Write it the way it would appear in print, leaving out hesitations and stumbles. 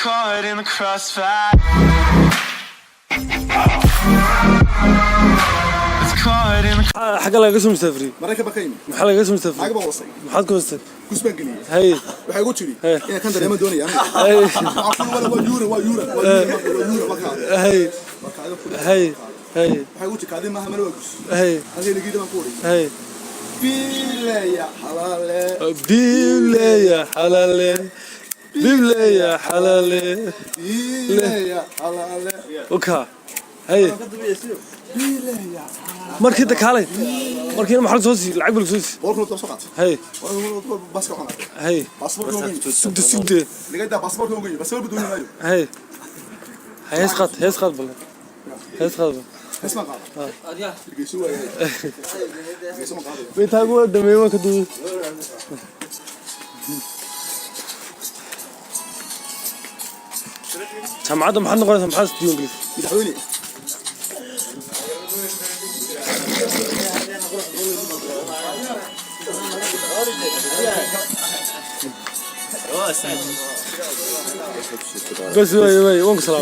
caught in the crossfire. It's caught in the حق الله قسم مسافرين مركب بكيني محل قسم مسافرين عقب وصي محل كوست كسبان قليل هاي waxay ugu tiri Hey. in kan dareema doonaya هاي waa euro marka هاي هاي هاي waxay ugu tiri ma hamalo gus هاي hadii lagiida baan ku oray هاي biilaya halale بيبليا حلالين بيبليا حلالين biilaya halale وكا هاي biilaya markii dakaalay markii maxal soo si lacag bal soo si boorku soo qaat hay baska xana hay baasaboorka ugu sugde ligada baasaboorka ugu baasaboorka doonay maayo hay hees qad bal hees qad اسمع قاعد اديا يسوي يسمع قاعد بيتاغو دميما كدو جامعة محل نقول محل ستيون انجليزي يدحوني بس وي وانك سلام